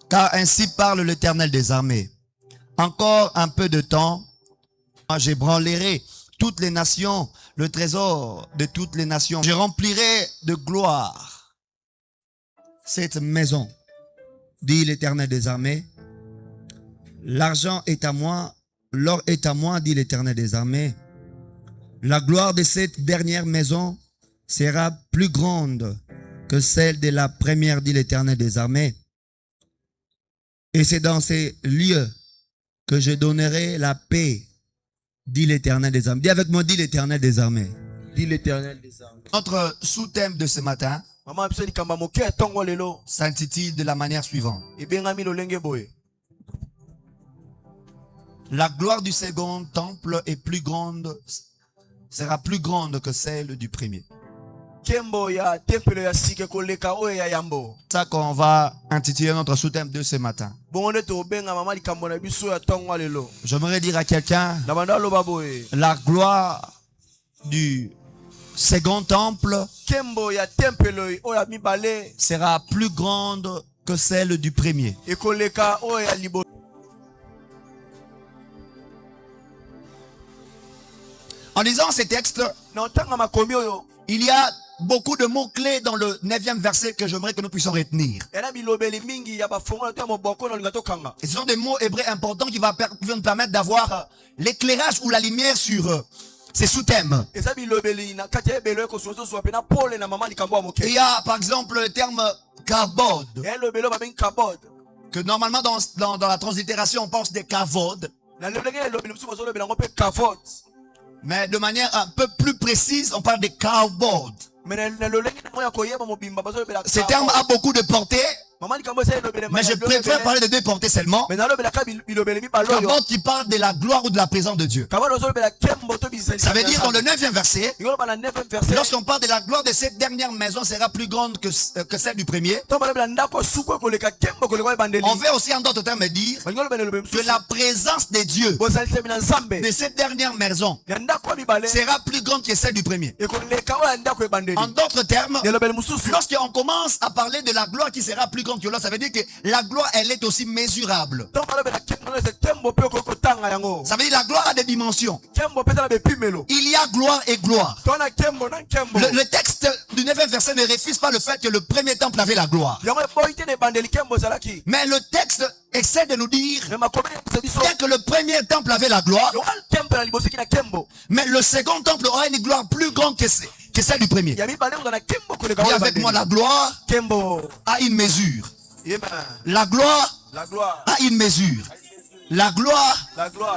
Car ainsi parle l'Éternel des armées. Encore un peu de temps, j'ébranlerai toutes les nations, le trésor de toutes les nations. Je remplirai de gloire cette maison, dit l'Éternel des armées. L'argent est à moi, l'or est à moi, dit l'Éternel des armées. La gloire de cette dernière maison sera plus grande que celle de la première, dit l'Éternel des armées. Et c'est dans ces lieux que je donnerai la paix, dit l'Éternel des armées. Dis avec moi, dit l'Éternel des armées. Dit l'Éternel des armées. Notre sous-thème de ce matin s'intitule de la manière suivante. La gloire du second temple est plus grande, sera plus grande que celle du premier. C'est ça qu'on va intituler notre sous-thème de ce matin. J'aimerais dire à quelqu'un, la gloire du second temple sera plus grande que celle du premier. En lisant ces textes, il y a beaucoup de mots-clés dans le 9e verset que j'aimerais que nous puissions retenir. Et ce sont des mots hébreux importants qui vont nous permettre d'avoir l'éclairage ou la lumière sur ces sous-thèmes. Il y a par exemple le terme kavod, que normalement dans la translittération on pense des kavod. Mais de manière un peu plus précise, on parle de cowboard. Ce terme a beaucoup de portée, mais je préfère parler de deux portées seulement. Kavod qui parle de la gloire ou de la présence de Dieu. Ça veut dire dans le 9e verset, lorsqu'on parle de la gloire de cette dernière maison sera plus grande que celle du premier. On veut aussi en d'autres termes dire que la présence de Dieu de cette dernière maison sera plus grande que celle du premier. En d'autres termes, lorsqu'on commence à parler de la gloire qui sera plus grande que l'autre, ça veut dire que la gloire, elle est aussi mesurable. Ça veut dire que la gloire a des dimensions. Il y a gloire et gloire. Le texte du 9e verset ne refuse pas le fait que le premier temple avait la gloire. Mais le texte essaie de nous dire que le premier temple avait la gloire, mais le second temple aura une gloire plus grande que celle du premier. Et avec moi, la gloire a une mesure. La gloire a une mesure. La gloire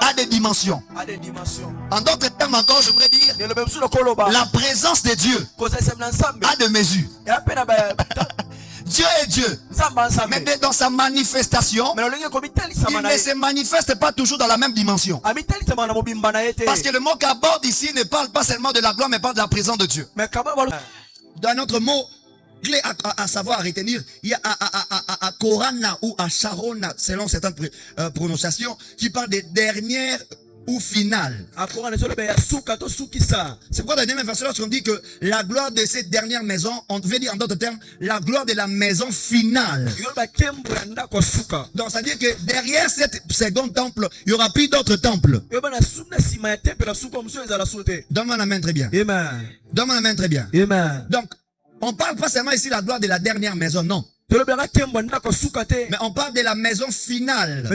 a des dimensions. En d'autres termes encore, je voudrais dire, la présence de Dieu a des mesures. Dieu est Dieu, mais dans sa manifestation, il ne se manifeste pas toujours dans la même dimension. Parce que le mot qu'aborde ici ne parle pas seulement de la gloire, mais parle de la présence de Dieu. Dans notre mot clé à savoir, à retenir, il y a à Korana ou à Sharona, selon certaines prononciations, qui parle des dernières ou finales. C'est pourquoi dans la dernière version, lorsqu'on dit que la gloire de cette dernière maison, on veut dire en d'autres termes, la gloire de la maison finale. Donc ça veut dire que derrière cet second temple, il n'y aura plus d'autres temples. Donne-moi la main très bien. Donne-moi la main très bien. Donc, on parle pas seulement ici de la gloire de la dernière maison, non. Mais on parle de la maison finale.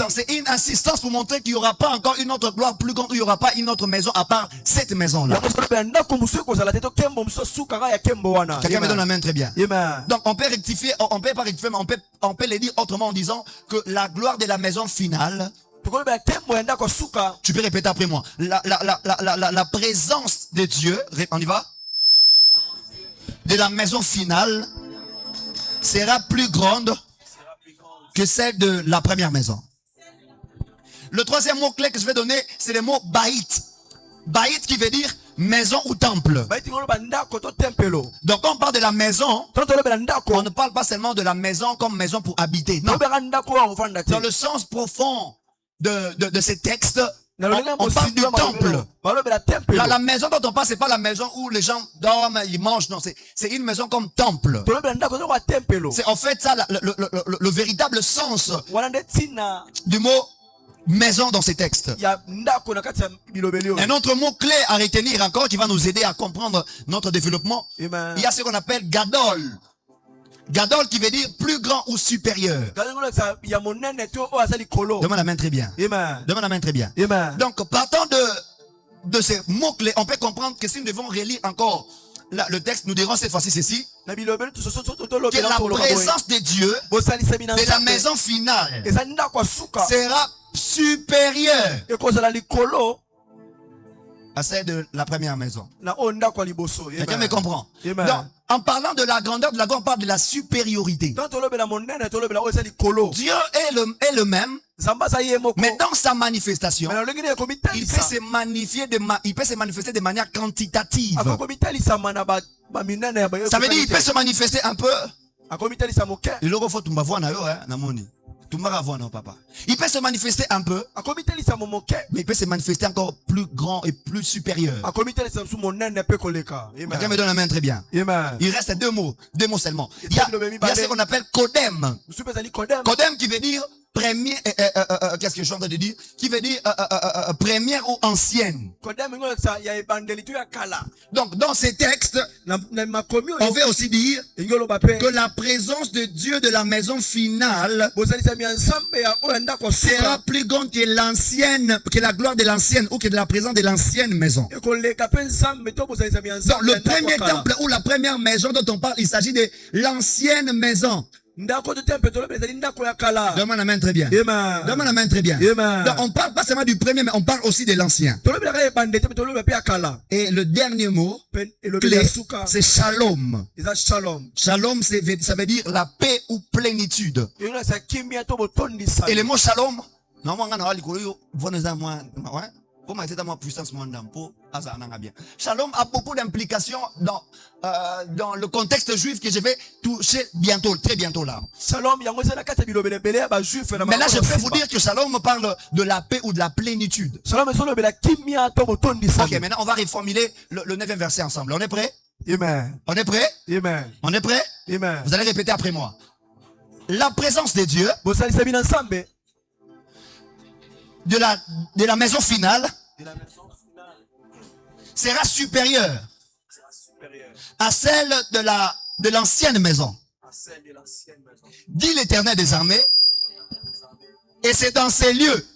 C'est une insistance pour montrer qu'il n'y aura pas encore une autre gloire plus grande, il n'y aura pas une autre maison à part cette maison-là. Quelqu'un me donne la main très bien. Donc on peut rectifier, on peut pas rectifier, mais on peut le dire autrement en disant que la gloire de la maison finale, tu peux répéter après moi, la présence de Dieu, on y va, de la maison finale sera plus grande que celle de la première maison. Le troisième mot-clé que je vais donner, c'est le mot baït. Baït qui veut dire maison ou temple. Donc quand on parle de la maison, on ne parle pas seulement de la maison comme maison pour habiter. Non. Dans le sens profond de ces textes, On parle du temple. La maison dont on parle, c'est pas la maison où les gens dorment, ils mangent. Non, c'est une maison comme temple. C'est en fait ça le véritable sens du mot maison dans ces textes. Un autre mot clé à retenir encore qui va nous aider à comprendre notre développement. Il y a ce qu'on appelle gadol. Gadol qui veut dire plus grand ou supérieur. Demande la main très bien. Demande la main très bien. Donc, partant de ces mots-clés, on peut comprendre que si nous devons relire encore le texte, nous dirons cette fois-ci ceci. Que la présence de Dieu de la maison finale sera supérieure à celle de la première maison. Quelqu'un me comprend? Donc, en parlant de la grandeur de la gloire, on parle de la supériorité. Dieu est le même, mais dans sa manifestation, il peut se manifester de manière quantitative. Ça veut dire qu'il peut se manifester un peu. Il peut se manifester un peu, mais il peut se manifester encore plus grand et plus supérieur. Quelqu'un me donne la main très bien. Il reste deux mots seulement. Il y a ce qu'on appelle Kodem. Kodem qui veut dire premier, qu'est-ce que je suis en train de dire? Qui veut dire première ou ancienne. Donc dans ces textes, on veut aussi dire que la présence de Dieu de la maison finale sera plus grande que l'ancienne, que la gloire de l'ancienne ou que de la présence de l'ancienne maison. Donc le premier temple ou la première maison dont on parle, il s'agit de l'ancienne maison. Demande la main très bien. Demande la main très bien. Donc, on parle pas seulement du premier, mais on parle aussi de l'ancien. Et le dernier mot, c'est shalom. Shalom, ça veut dire la paix ou plénitude. Et le mot shalom, Shalom a beaucoup d'implications dans le contexte juif que je vais toucher bientôt, très bientôt là. Mais là, je peux vous dire que Shalom parle de la paix ou de la plénitude. Ok, maintenant on va reformuler le 9e verset ensemble. On est prêt? Amen. On est prêt? Amen. On est prêt? Amen. Vous allez répéter après moi. La présence de Dieu de la maison finale sera supérieure à celle de l'ancienne maison. Dit l'Éternel des armées. Et c'est dans ces lieux.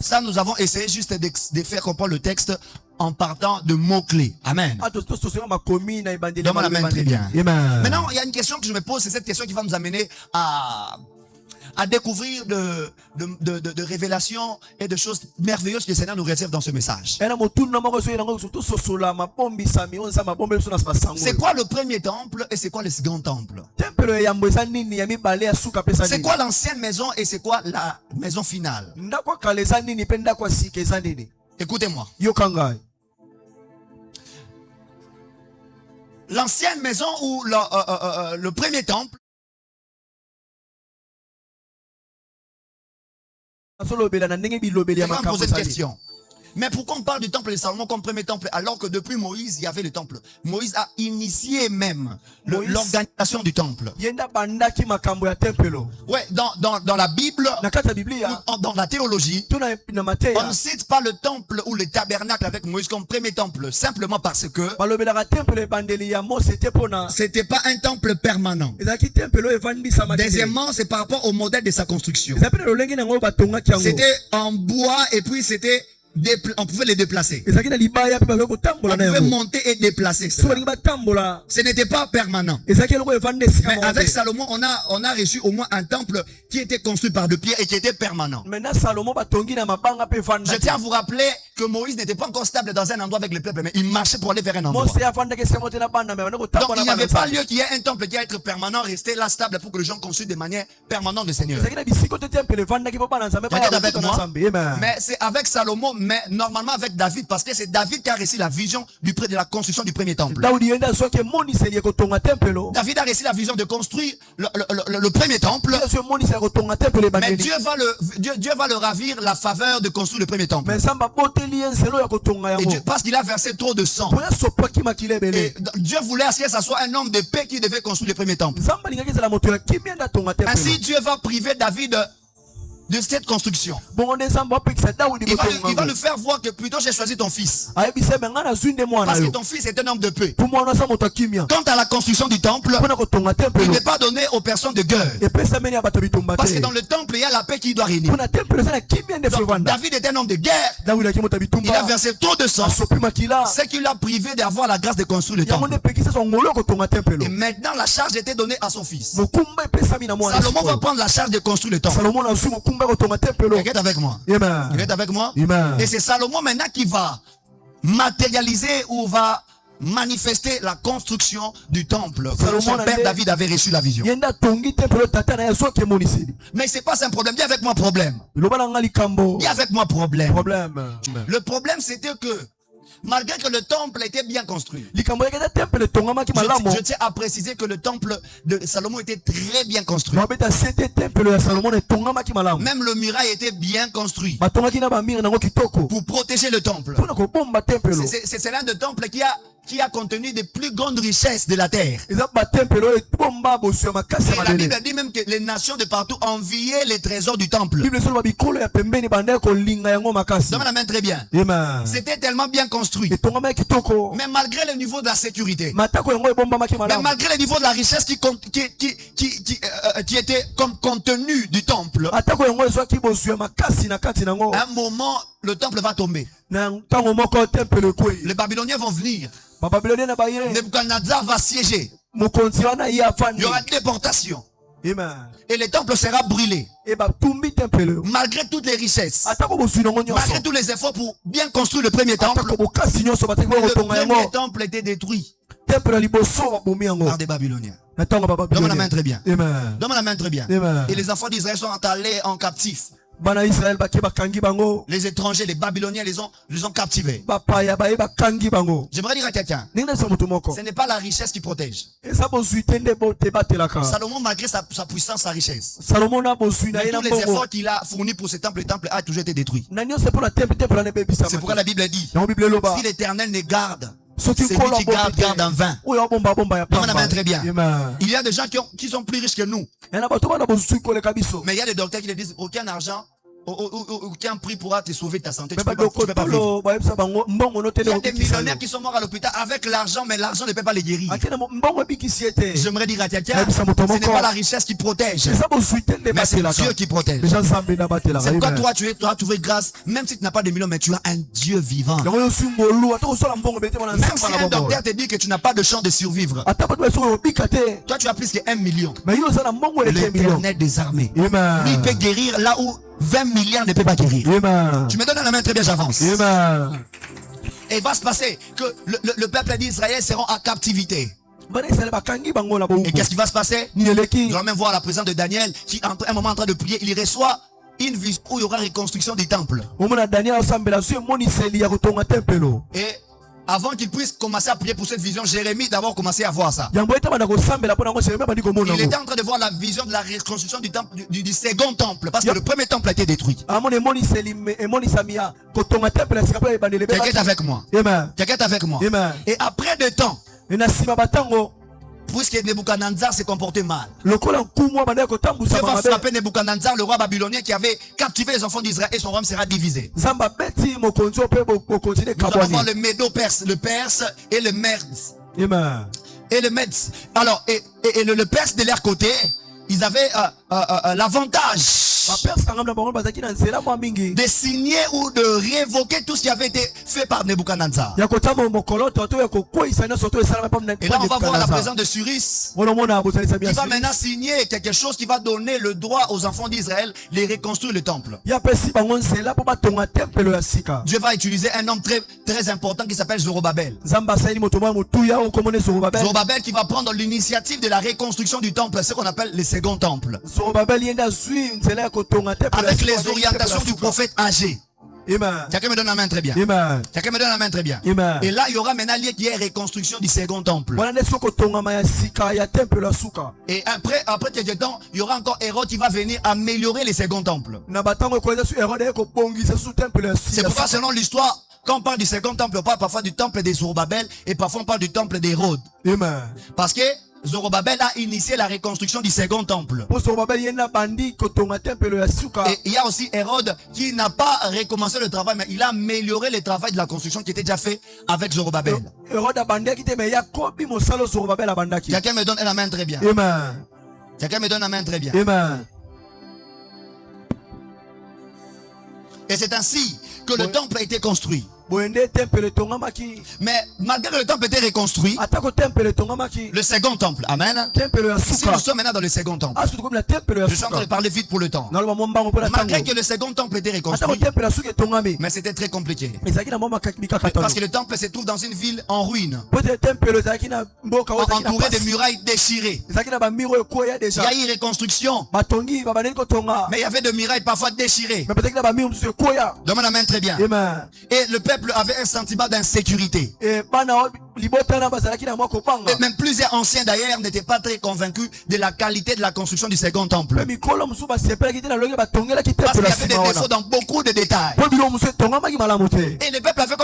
Ça, nous avons essayé juste de faire comprendre le texte en partant de mots-clés. Amen. Demande la main très bien. Maintenant, il y a une question que je me pose, c'est cette question qui va nous amener à découvrir de révélations et de choses merveilleuses que le Seigneur nous réserve dans ce message. C'est quoi le premier temple et c'est quoi le second temple? C'est quoi l'ancienne maison et c'est quoi la maison finale? Écoutez-moi. L'ancienne maison ou le premier temple, je vais me poser une question. Mais pourquoi on parle du temple de Salomon comme premier temple alors que depuis Moïse, il y avait le temple? Moïse a initié même l'organisation du temple. Ouais, dans la Bible, dans la théologie, on ne cite pas le temple ou le tabernacle avec Moïse comme premier temple, simplement parce que c'était pas un temple permanent. Deuxièmement, c'est par rapport au modèle de sa construction. C'était en bois et puis on pouvait les déplacer. On pouvait monter et déplacer cela. Ce n'était pas permanent. Mais avec Salomon, on a reçu au moins un temple qui était construit par de pierre et qui était permanent. Je tiens à vous rappeler que Moïse n'était pas encore stable dans un endroit avec le peuple, mais il marchait pour aller vers un endroit. Donc il n'y avait pas lieu qu'il y ait un temple qui va être permanent, rester là stable pour que les gens construisent de manière permanente le Seigneur. Avec moi. Mais c'est avec Salomon, mais normalement avec David, parce que c'est David qui a reçu la vision de la construction du premier temple. David a reçu la vision de construire le premier temple. Mais Dieu va le ravir la faveur de construire le premier temple. Et Dieu, parce qu'il a versé trop de sang. Et Dieu voulait que ça soit un homme de paix qui devait construire le premier temple. Ainsi Dieu va priver David de cette construction. Il va le faire voir que plutôt j'ai choisi ton fils. Parce que ton fils est un homme de paix. Quant à la construction du temple, il n'est pas donné aux personnes de guerre. Parce que dans le temple, il y a la paix qui doit régner. Donc, David est un homme de guerre. Il a versé trop de sang. C'est qu'il a privé d'avoir la grâce de construire le temple. Et maintenant, la charge était donnée à son fils. Salomon va prendre la charge de construire le temple. Regarde avec moi. Regarde avec moi. Et c'est Salomon maintenant qui va matérialiser ou va manifester la construction du temple. Son père David avait reçu la vision. Mais c'est pas un problème. Dis avec moi problème. Dis avec moi problème. Le problème c'était que malgré que le temple était bien construit, je tiens à préciser que le temple de Salomon était très bien construit. Même le muraille était bien construit pour protéger le temple. C'est l'un des temples qui a contenu des plus grandes richesses de la terre. Et la Bible dit même que les nations de partout enviaient les trésors du temple. Donne la main très bien. C'était tellement bien construit. Mais malgré le niveau de la sécurité, mais malgré le niveau de la richesse qui était comme contenu du temple, à un moment, le temple va tomber. Les Babyloniens vont venir. Nebuchadnezzar va siéger. Il y aura déportation. Et le temple sera brûlé. Malgré toutes les richesses, malgré tous les efforts pour bien construire le premier temple, le premier temple était détruit par des Babyloniens. Donne-moi la main très bien. Donne-moi la main très bien. Et les enfants d'Israël sont allés en captif. Les étrangers, les Babyloniens les ont captivés. J'aimerais dire à quelqu'un, ce n'est pas la richesse qui protège. Salomon, malgré sa puissance, sa richesse, tous les efforts qu'il a fournis pour ce temple, le temple a toujours été détruit. C'est pourquoi la Bible dit, si l'Éternel ne garde, c'est lui qui garde en vain. Donne la main très bien. Il y a des gens qui sont plus riches que nous. Mais il y a des docteurs qui disent aucun argent, aucun prix pourra te sauver ta santé. Tu peux pas vivre. Il y a des millionnaires qui sont morts à l'hôpital avec l'argent, mais l'argent ne peut pas les guérir. J'aimerais dire à quelqu'un, ce n'est pas la richesse qui protège, mais c'est Dieu qui protège. C'est pourquoi toi tu as trouvé grâce, même si tu n'as pas de millions, mais tu as un Dieu vivant. Même si un docteur te dit que tu n'as pas de chance de survivre, toi tu as plus que 1 million. L'Éternel des armées, lui peut guérir là où 20 milliards ne peut pas guérir. Tu me donnes la main très bien, j'avance. Et il va se passer que le peuple d'Israël seront en captivité. Et qu'est-ce qui va se passer? On va même voir la présence de Daniel qui, à un moment en train de prier, il reçoit une vision où il y aura reconstruction du temple. Et avant qu'il puisse commencer à prier pour cette vision, Jérémie d'abord commencé à voir ça. Il était en train de voir la vision de la reconstruction du temple, du second temple, parce que le premier temple a été détruit. Quelqu'un est avec moi. Quelqu'un est avec moi. Et après de temps, puisque Nebuchadnezzar s'est comporté mal, Dieu va frapper Nebuchadnezzar, le roi babylonien qui avait captivé les enfants d'Israël, et son royaume sera divisé. Nous allons voir le Médo-Perse, le Perse et le Mède. Et le Mède. Alors, et le Perse de leur côté, ils avaient l'avantage de signer ou de révoquer tout ce qui avait été fait par Nebuchadnezzar. Et là, on va voir la présence de Cyrus qui va maintenant signer quelque chose qui va donner le droit aux enfants d'Israël de reconstruire le temple. Dieu va utiliser un homme très important qui s'appelle Zorobabel. Zorobabel qui va prendre l'initiative de la reconstruction du temple, ce qu'on appelle le second temple. Avec les orientations du prophète Agé. Quelqu'un me donne la main très bien. Quelqu'un me donne la main très bien. Et là, il y aura maintenant lieu qui est reconstruction du second temple. Et après quelques temps, il y aura encore Hérode qui va venir améliorer le second temple. C'est pourquoi selon l'histoire, quand on parle du second temple, on parle parfois du temple des Zorobabel et parfois on parle du temple d'Hérode. Parce que Zorobabel a initié la reconstruction du second temple. Et il y a aussi Hérode qui n'a pas recommencé le travail, mais il a amélioré le travail de la construction qui était déjà fait avec Zorobabel. Quelqu'un me donne la main très bien. Quelqu'un me donne la main très bien. Et c'est ainsi que le temple a été construit. Mais malgré que le temple était reconstruit, le second temple, amen. Si nous sommes maintenant dans le second temple, je suis en train de parler vite pour le temps. Malgré que le second temple était reconstruit, mais c'était très compliqué. Parce que le temple se trouve dans une ville en ruine, entouré de murailles déchirées. Il y a eu reconstruction, mais il y avait des murailles parfois déchirées. Donne-moi la main très bien. Et le peuple avait un sentiment d'insécurité. Et même plusieurs anciens d'ailleurs n'étaient pas très convaincus de la qualité de la construction du second temple. Parce qu'il y avait des défauts dans beaucoup de détails. Et le peuple avait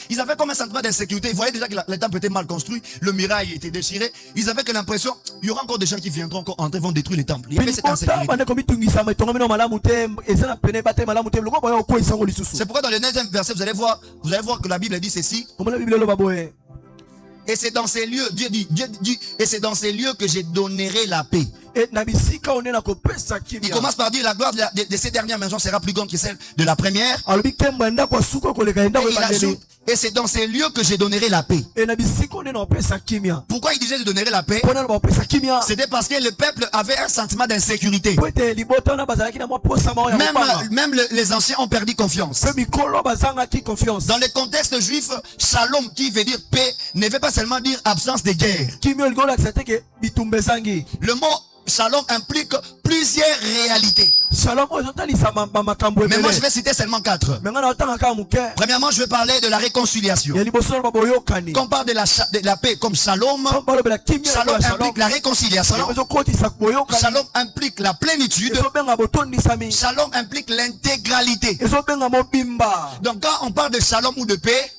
ils avaient comme un sentiment d'insécurité. Ils voyaient déjà que le temple était mal construit, le muraille était déchiré. Ils avaient que l'impression qu'il y aura encore des gens qui viendront encore entrer, vont détruire les temples. Il y avait cette insécurité. C'est pourquoi dans le 9e verset, vous allez voir que la Bible dit ceci. Et c'est dans ces lieux, Dieu dit, et c'est dans ces lieux que je donnerai la paix. Il commence par dire la gloire de ces dernières maisons sera plus grande que celle de la première. Et il ajoute, et c'est dans ces lieux que je donnerai la paix. Pourquoi il disait je donnerai la paix? C'était parce que le peuple avait un sentiment d'insécurité. Même les anciens ont perdu confiance. Dans le contexte juif, shalom qui veut dire paix ne veut pas seulement dire absence de guerre. Le mot shalom implique plusieurs réalités. Mais moi je vais citer seulement 4. Premièrement, je vais parler de la réconciliation. Quand on parle de la paix comme shalom, shalom implique la réconciliation. Shalom implique la plénitude. Shalom implique l'intégralité. Donc quand on parle de shalom ou de paix,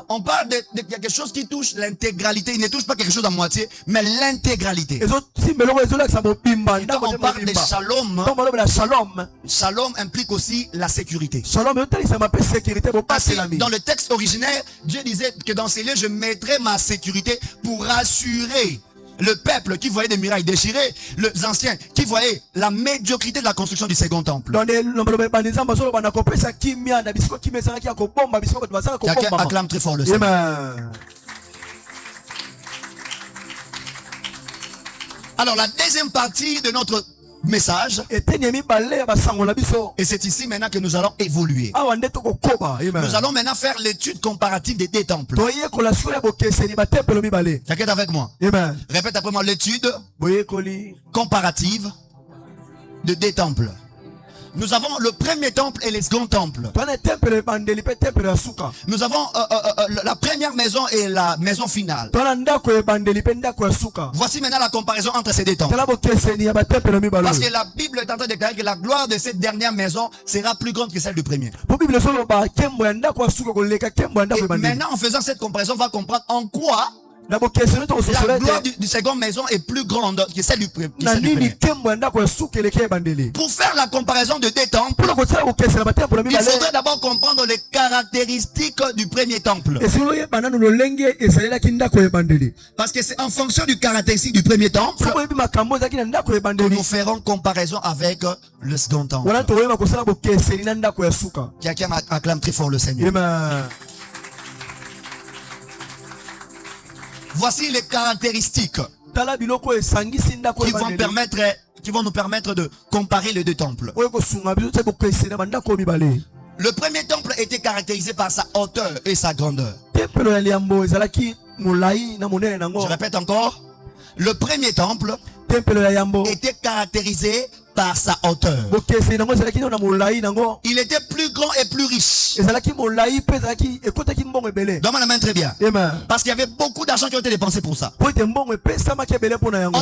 on parle de quelque chose qui touche l'intégralité. Il ne touche pas quelque chose à moitié, mais l'intégralité. Quand on parle de shalom, shalom implique aussi la sécurité. Parce que dans le texte originaire, Dieu disait que dans ces lieux, je mettrai ma sécurité pour rassurer le peuple qui voyait des murailles déchirées, les anciens qui voyaient la médiocrité de la construction du second temple. Quelqu'un acclame très fort le Seigneur. Alors la deuxième partie de notre message, et c'est ici maintenant que nous allons évoluer. Nous allons maintenant faire l'étude comparative des deux temples. Quelqu'un est avec moi? Répète après moi, l'étude comparative de deux temples. Nous avons le premier temple et le second temple. Nous avons la première maison et la maison finale. Voici maintenant la comparaison entre ces deux temples. Parce que la Bible est en train de déclarer que la gloire de cette dernière maison sera plus grande que celle du premier. Et maintenant, en faisant cette comparaison, on va comprendre en quoi La gloire du second maison est plus grande que celle du premier. Pour faire la comparaison de deux temples, il faudrait d'abord comprendre les caractéristiques du premier temple. Parce que c'est en fonction du caractéristique du premier temple que nous ferons comparaison avec le second temple. Quelqu'un acclame très fort le Seigneur. Amen. Voici les caractéristiques qui vont nous permettre de comparer les deux temples. Le premier temple était caractérisé par sa hauteur et sa grandeur. Je répète encore. Le premier temple était caractérisé par sa hauteur. Il était plus grand et plus riche. Donne-moi la main très bien. Parce qu'il y avait beaucoup d'argent qui ont été dépensés pour ça. En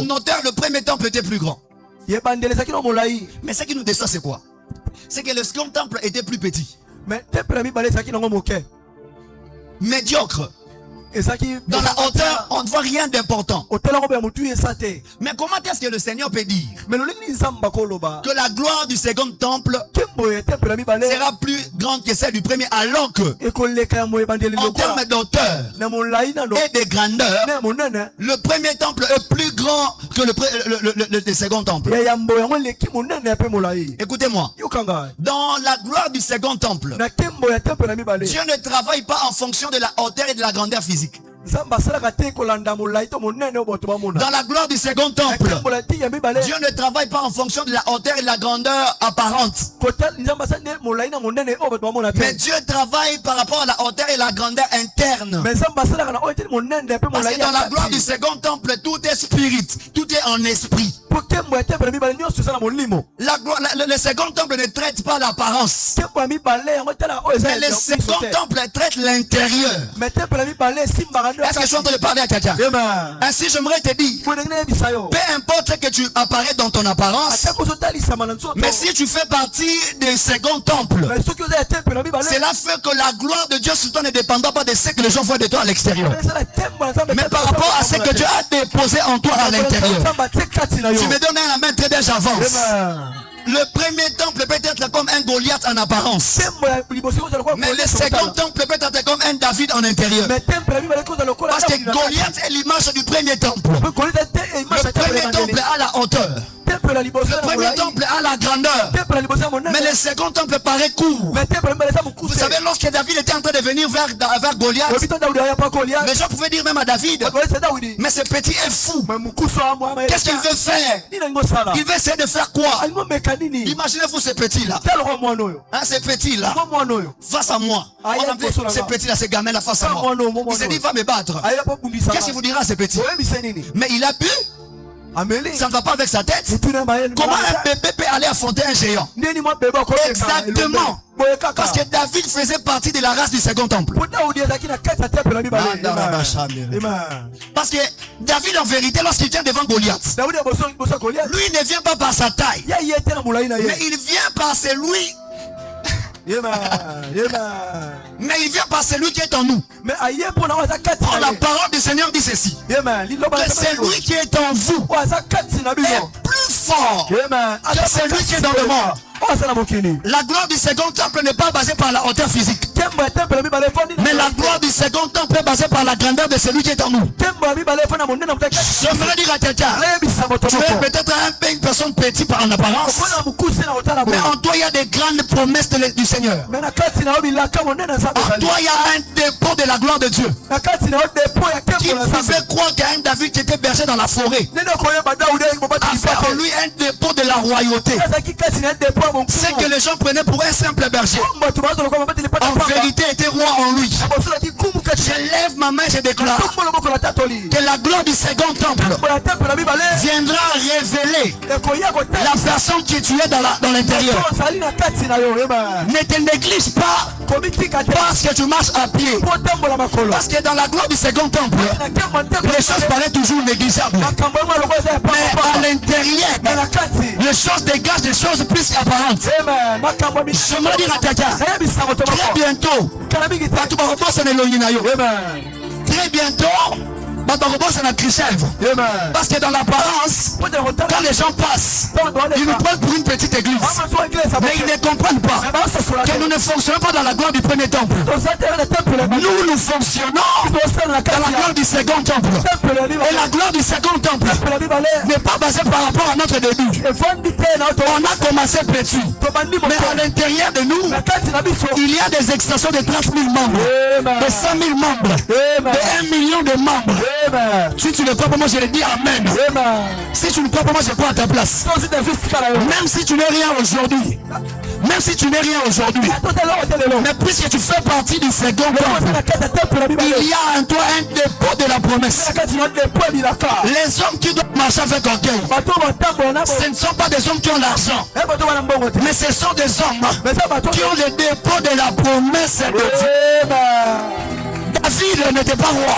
hauteur, le premier temple était plus grand. Mais ce qui nous déçoit, c'est quoi? C'est que le second temple était plus petit. Médiocre. Dans la hauteur, on ne voit rien d'important. Mais comment est-ce que le Seigneur peut dire que la gloire du second temple sera plus grande que celle du premier, alors que en termes d'auteur et de grandeur, le premier temple est plus grand que le second temple? Écoutez-moi, dans la gloire du second temple, Dieu ne travaille pas en fonction de la hauteur et de la grandeur physique. Dans la gloire du second temple, Dieu ne travaille pas en fonction de la hauteur et de la grandeur apparente. Mais Dieu travaille par rapport à la hauteur et la grandeur interne. Parce que dans la gloire du second temple, tout est spirit, tout est en esprit. Le second temple ne traite pas l'apparence, mais le second temple traite l'intérieur. Est-ce que je suis en train de parler à quelqu'un? Ainsi, j'aimerais te dire, peu importe ce que tu apparais dans ton apparence, mais si tu fais partie du second temple, cela fait que la gloire de Dieu sur toi ne dépendra pas de ce que les gens voient de toi à l'extérieur, mais par rapport à ce que tu as déposé en toi à l'intérieur. Tu me donnes la main, très bien, j'avance. Le premier temple peut être comme un Goliath en apparence, mais le second temple peut être comme un David en intérieur. Parce que Goliath est l'image du premier temple. Le premier temple a la hauteur, le premier temple a la grandeur, mais le second temple paraît court. Vous savez, lorsque David était en train de venir vers Goliath, les gens pouvaient dire même à David, mais ce petit est fou. Qu'est-ce qu'il veut faire? Il veut essayer de faire quoi? Imaginez-vous ce petit-là, ce petit-là face à moi. Ce petit-là, ce gamin-là face à moi. Il s'est dit, il va me battre. Qu'est-ce qu'il vous dira, ce petit? Mais il a bu. Ça ne va pas avec sa tête. Comment un bébé peut aller affronter un géant? Exactement. Parce que David faisait partie de la race du second temple. Parce que David, en vérité, lorsqu'il vient devant Goliath, lui ne vient pas par sa taille, mais il vient par celui. Mais il vient par celui qui est en nous. Or, la parole du Seigneur dit ceci, que celui qui est en vous est plus fort que celui qui est dans le monde. La gloire du second temple n'est pas basée par la hauteur physique, mais la gloire du second temple est basée par la grandeur de celui qui est en nous. J'aimerais dire à quelqu'un, tu es peut-être une personne petite en apparence, mais en toi il y a des grandes promesses du Seigneur. En toi il y a un dépôt de la gloire de Dieu. Qui pouvait croire qu'un David qui était berger dans la forêt a fait en lui un dépôt de la royauté, c'est que les gens prenaient pour un simple berger, en vérité était roi en lui. Je lève ma main, je déclare que la gloire du second temple viendra révéler la personne qui tu es dans l'intérieur. Ne te néglige pas parce que tu marches à pied, parce que dans la gloire du second temple, les choses paraissent toujours négligeables, mais à l'intérieur, les choses dégagent des choses plus apparentes. J'aimerais dire à quelqu'un, très bientôt, très bientôt, Parce que dans l'apparence, quand les gens passent, ils nous prennent pour une petite église. Mais ils ne comprennent pas que nous ne fonctionnons pas dans la gloire du premier temple. Nous fonctionnons dans la gloire du second temple. Et la gloire du second temple n'est pas basée par rapport à notre début. On a commencé petit. Mais à l'intérieur de nous, il y a des extensions de 30 000 membres, de 100 000 membres, de 1 million de membres. Si tu ne crois pas, moi je le dis amen. Si tu ne crois pas, moi je crois à ta place. Même si tu n'es rien aujourd'hui, même si tu n'es rien aujourd'hui, mais puisque tu fais partie du second temple, il y a en toi un dépôt de la promesse. Les hommes qui doivent marcher avec orgueil, ce ne sont pas des hommes qui ont l'argent, mais ce sont des hommes qui ont le dépôt de la promesse de Dieu. David n'était pas roi,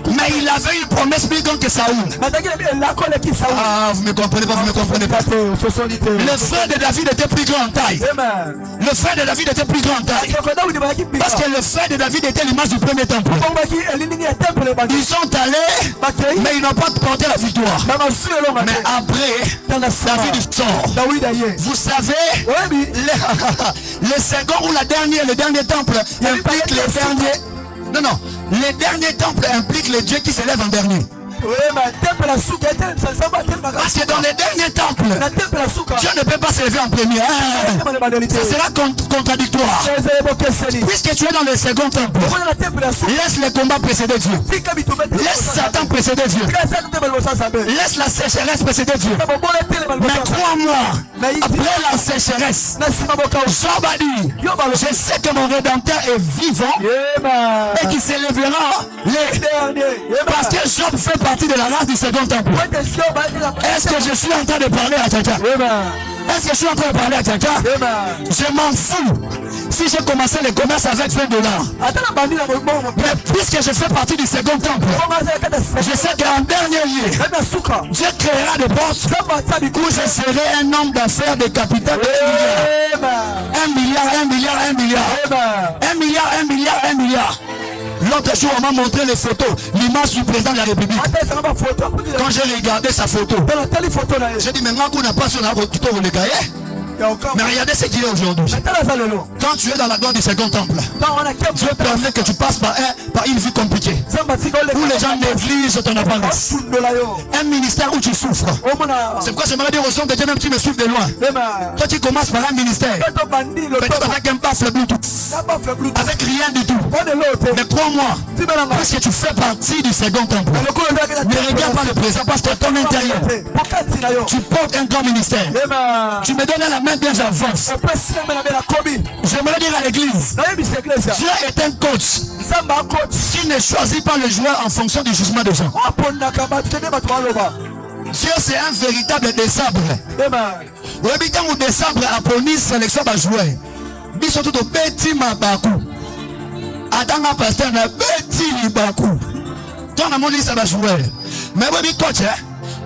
mais il avait une promesse plus grande que Saoul. Ah, vous ne me comprenez pas, vous ne me comprenez pas. Le frère de David était plus grand en taille. Le frère de David était plus grand en taille. Parce que le frère de David était l'image du premier temple. Ils sont allés, mais ils n'ont pas porté la victoire. Mais après, David sort. Vous savez, le second ou le dernier temple implique les derniers. Non, les derniers temples impliquent les dieux qui s'élèvent en dernier. Parce que dans les derniers temples, Dieu ne peut pas s'élever en premier. Ça sera contradictoire. Puisque tu es dans le second temple, laisse les combats précéder Dieu. Laisse Satan précéder Dieu. Laisse la sécheresse précéder Dieu. Mais crois-moi, après la sécheresse, Job a dit, je sais que mon Rédempteur est vivant et qu'il s'élèvera les derniers. Parce que Job fait partie de la race du second temple. Est-ce que je suis en train de parler à quelqu'un? Est-ce que je suis en train de parler à quelqu'un? Je m'en fous si j'ai commencé le commerce avec $20. Mais puisque je fais partie du second temple, je sais qu'en dernier lieu, Dieu créera des postes où je serai un homme d'affaires de capital de 1 milliard. 1 milliard, 1 milliard, 1 milliard. 1 milliard, 1 milliard, 1 milliard. L'autre jour, on m'a montré les photos, l'image du président de la République. Quand j'ai regardé sa photo, j'ai dit, mais moi, on n'a pas sur la route, mais regardez ce qu'il est aujourd'hui. Quand tu es dans la gloire du second temple, Dieu permet que tu passes par une vie compliquée, où les gens négligent ton apparence. Un ministère où tu souffres. C'est pourquoi j'aimerais dire au son de Dieu, même si tu me souffres de loin. Toi tu commences par un ministère, peut-être avec un baffle Bluetooth, avec rien du tout. Mais crois-moi, parce que tu fais partie du second temple, ne regarde pas le présent, parce que ton intérieur, tu portes un grand ministère. Tu me donnes la main, bien j'avance. J'aimerais dire à l'église, Dieu est un coach qui ne choisit pas le joueur en fonction du jugement des gens. Dieu c'est un véritable désabre. Au habitant ou désabre à police sélection de joueurs. Biso tout au petit mabaku. Adanga pasteur na petit libaku. Toi na mon liste de joueurs. Mais oui coach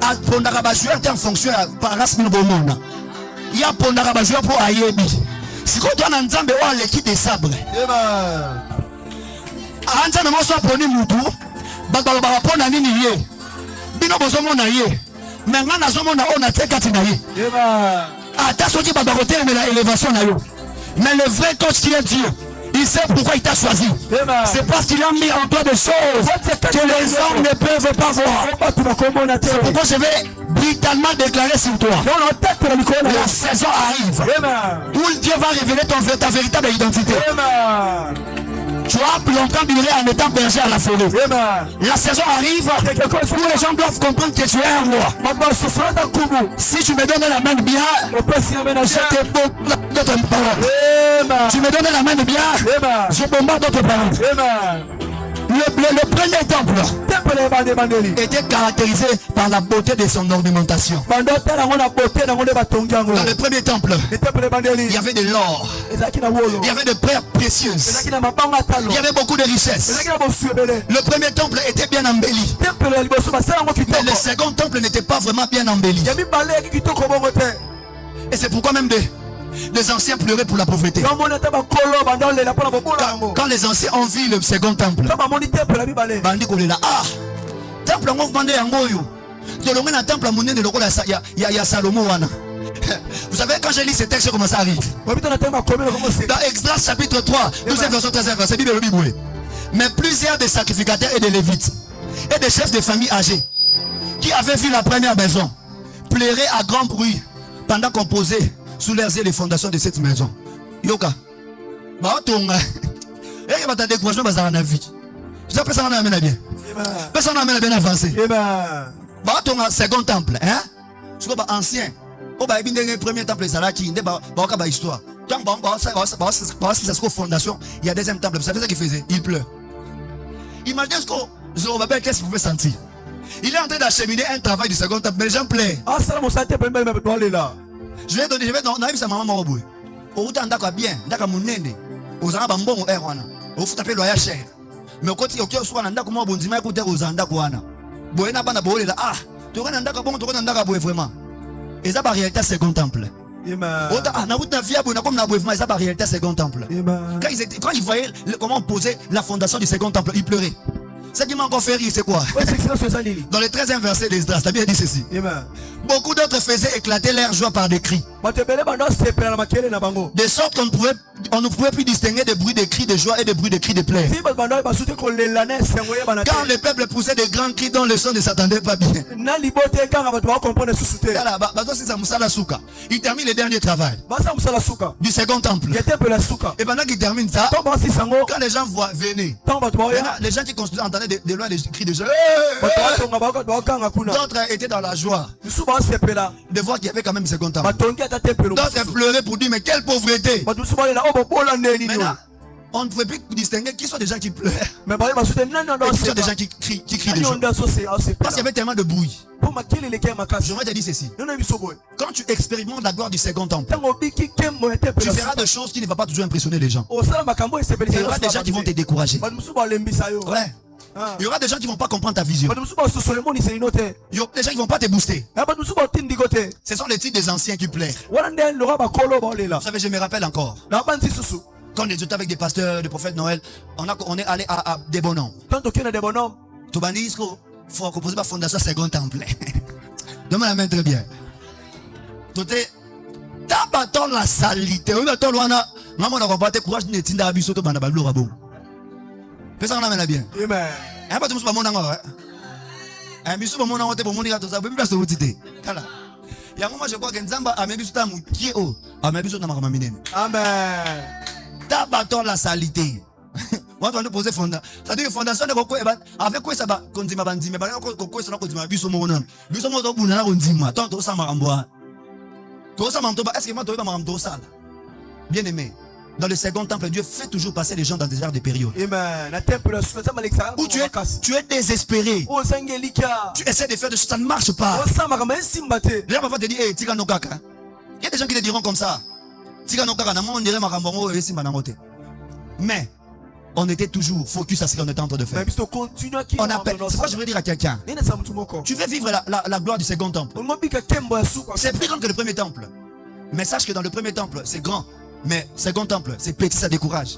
à pondaka ba joueur en fonction par race min bomona. Il y a pondaka ba joueur pour ayebi. Si ko toi na nzambe wa l'équipe des sabres. Anja me moso poni mutu. Ba pona nini ye. Bino bozo mona ye. Mais nga na zomo na ona tekati na ye. Ata soki ba bakote mais la élévation na yo. Mais le vrai coach qui est Dieu, il sait pourquoi il t'a choisi. C'est parce qu'il a mis en toi des choses que les hommes ne peuvent pas voir. C'est pourquoi je vais brutalement déclarer sur toi. La saison arrive où Dieu va révéler ta véritable identité. Tu as longtemps duré en étant berger à la forêt. La saison arrive où les gens doivent comprendre que tu es un roi. Si tu me donnes la main bien, je te bombarde d'autres paroles. Tu me donnes la main bien, je bombarde d'autres paroles. Le premier temple était caractérisé par la beauté de son ornementation. Dans le premier temple, il y avait de l'or, il y avait des pierres précieuses, il y avait beaucoup de richesses. Le premier temple était bien embelli, mais le second temple n'était pas vraiment bien embelli. Et c'est pourquoi même les anciens pleuraient pour la pauvreté. Quand les anciens ont vu le second temple, Temple en mouvement de Yangoyo. De l'homme dans temple à mon de l'eau, il y a Salomon. Vous savez, quand j'ai lu ce texte, comment ça arrive? Dans Exodus chapitre 3, 12 verset 13, c'est Bible. Mais plusieurs des sacrificateurs et des lévites et des chefs de famille âgés qui avaient vu la première maison plairaient à grand bruit pendant qu'on posait sous leurs yeux les fondations de cette maison. Yoka. Et va t'aider couragement dans la vie. Je sais pas ça on amène bien. Personne n'amène bien avancé. Bah ton second temple, hein? Je crois ancien. Oh bah le premier temple ça là qui n'est pas histoire. Quand ça se fondation, il y a deuxième temple. Vous savez ce qu'il faisait? Il pleut. Imaginez ce qu'on Zorobabel qu'est-ce qu'il pouvait sentir. Il est en train d'acheminer un travail du second temple, mais les gens pleurent. Ah ça mon santé peut même là. Je vais donner, non, sa maman Moroboué. Au temps d'accord bien, d'accord mon nene. Aux arabes bon erwana. Au fout appeler loyer cher. Mais au côté auquel soit nanda comment bon dima écouter aux anda kwana. Boena bana boole là ah, tu vois nanda bon, tu vois nanda boé vraiment. Et ça par réalité second temple. Autant na route na via bona comme na boé vraiment ça par réalité second temple. Quand ils voyaient comment on posait la fondation du second temple, ils pleuraient. Ce qui m'a encore fait rire, c'est quoi? Dans le 13e verset d'Esdras, la Bible dit ceci. Beaucoup d'autres faisaient éclater leur joie par des cris. De sorte qu'on ne pouvait plus distinguer des bruits de cris de joie et des bruits de cris de plaie. Quand le peuple poussait des grands cris dont le son ne s'attendait pas bien. Il termine le dernier travail du second temple. Et pendant qu'il termine ça, quand les gens voient venir, les gens qui construisent entendaient de loin des cris de joie. D'autres étaient dans la joie de voir qu'il y avait quand même un second temple. D'autres pleuraient pour dire mais quelle pauvreté. Maintenant, on ne pouvait plus distinguer qui sont des gens qui pleurent et qui sont des gens qui crient des joie. Parce qu'il y avait tellement de bruit. Je vais te dire ceci. Quand tu expérimentes la gloire du second temple, tu verras des choses qui ne vont pas toujours impressionner les gens. Il y aura des gens qui vont te décourager. Ouais. Il y aura des gens qui ne vont pas comprendre ta vision. Il y aura des gens qui ne vont pas te booster. Ce sont les titres des anciens qui plairent. Vous savez, je me rappelle encore. Quand on était avec des pasteurs, des prophètes Noël, on est allé à des bonhommes. Tu m'as dit qu'il faut composer ma fondation second temple. Donne-moi la main très bien. Tu t'es tabaton la salité. Oui, mais toi, Luana, maman n'a pas courage de t'inda abisso to bana balou rabo. Personne n'en a bien. Amen. Un peu de mousse pas mon ango. Un bisou pas mon ango te pour mon diga to ça. Puis place de tité. Kala. Ya moi je crois que Nzamba a mis bisou ta mu qui o. A mis bisou na makama minene. Amen. Tabaton la salité. Moi on doit poser fondation. C'est-à-dire fondation de quoi avec quoi ça va konzima banzima ba ko ça na konzima biso mo non. Biso mo to buna na konzima. Tant to ça makamboa. To ça mamto ba est-ce que moi to ba mamto ça? Bien aimé. Dans le second temple, Dieu fait toujours passer les gens dans des heures de période. Où tu es désespéré. Tu essaies de faire des choses, ça ne marche pas. Les gens parfois te disent, hey, Tika no kaka. Il y a des gens qui te diront comme ça. Tika no kaka, on dirait Marambo et Simbanangote. Mais on était toujours focus à ce qu'on était en train de faire. On appelle. C'est quoi je veux dire à quelqu'un? Tu veux vivre la gloire du second temple. C'est plus grand que le premier temple. Mais sache que dans le premier temple, c'est grand. Mais second temple, c'est petit, ça décourage.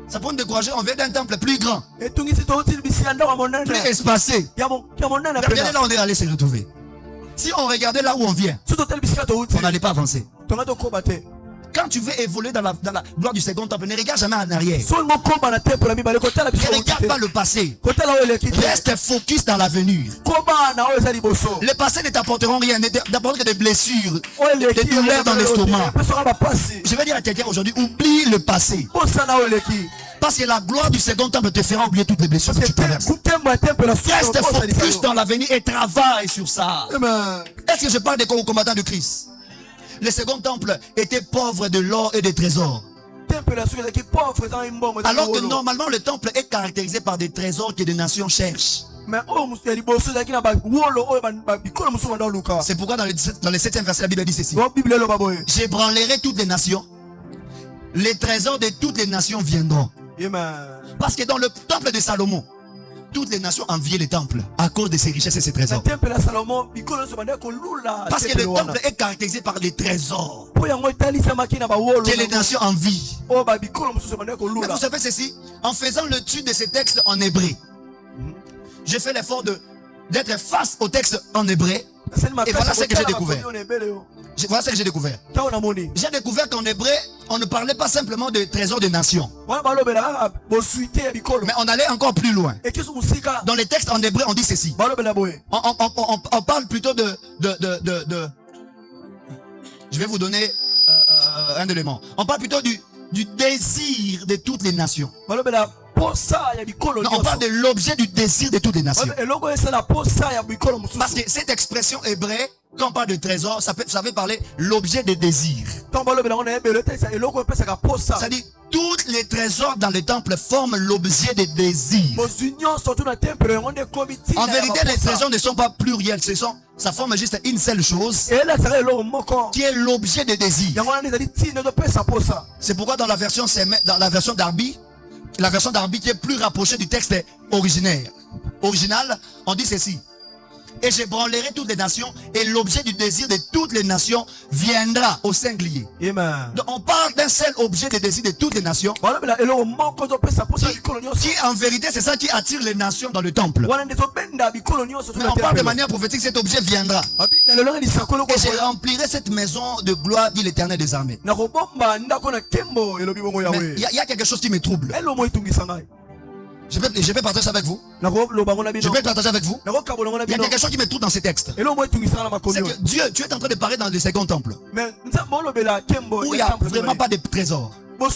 Ça peut nous décourager, on vient d'un temple plus grand, plus espacé. Regardez là où on est allé se retrouver. Si on regardait là où on vient, on n'allait pas avancer. Quand tu veux évoluer dans la gloire du second temple, ne regarde jamais en arrière. Ne regarde pas le passé. Reste focus dans l'avenir. Le passé ne t'apporteront rien, ne t'apporteront que des blessures, des douleurs dans l'estomac. Je vais dire à quelqu'un aujourd'hui, oublie le passé. Parce que la gloire du second temple te fera oublier toutes les blessures que tu traverses. Reste focus dans l'avenir et travaille sur ça. Est-ce que je parle des combattants de Christ? Le second temple était pauvre de l'or et des trésors. Alors que normalement le temple est caractérisé par des trésors que des nations cherchent. C'est pourquoi dans le 7e verset la Bible dit ceci. J'ébranlerai toutes les nations. Les trésors de toutes les nations viendront. Parce que dans le temple de Salomon, toutes les nations enviaient les temples à cause de ses richesses et ses trésors. Parce que le temple est caractérisé par les trésors que les nations envient. Mais vous savez ceci, en faisant l'étude de ces textes en hébreu, j'ai fait l'effort d'être face au texte en hébreu. Et voilà ce que j'ai découvert. Voilà ce que j'ai découvert. J'ai découvert qu'en hébreu, on ne parlait pas simplement de trésors des nations. Mais on allait encore plus loin. Dans les textes en hébreu, on dit ceci. On parle plutôt de... Je vais vous donner un élément. On parle plutôt du désir de toutes les nations. Non, on parle de l'objet du désir de toutes les nations. Parce que cette expression hébraïque, quand on parle de trésor, ça veut parler l'objet des désirs. C'est-à-dire, tous les trésors dans le temple forment l'objet des désirs. En vérité, les trésors ne sont pas pluriels. Ça forme juste une seule chose, qui est l'objet des désirs. C'est pourquoi dans la version Darby, la version Darby qui est plus rapprochée du texte original, on dit ceci. Et j'ébranlerai toutes les nations, et l'objet du désir de toutes les nations viendra au singulier. Donc on parle d'un seul objet de désir de toutes les nations, qui en vérité c'est ça qui attire les nations dans le temple. Mais on parle de manière prophétique, cet objet viendra. Et je remplirai cette maison de gloire, dit l'Éternel des armées. Mais il y a quelque chose qui me trouble. Je peux partager avec vous. Je peux partager avec vous. Il y a quelque chose qui me trouve dans ces textes. C'est que Dieu est en train de parler dans le second temple, où il n'y a vraiment pas de trésor. Il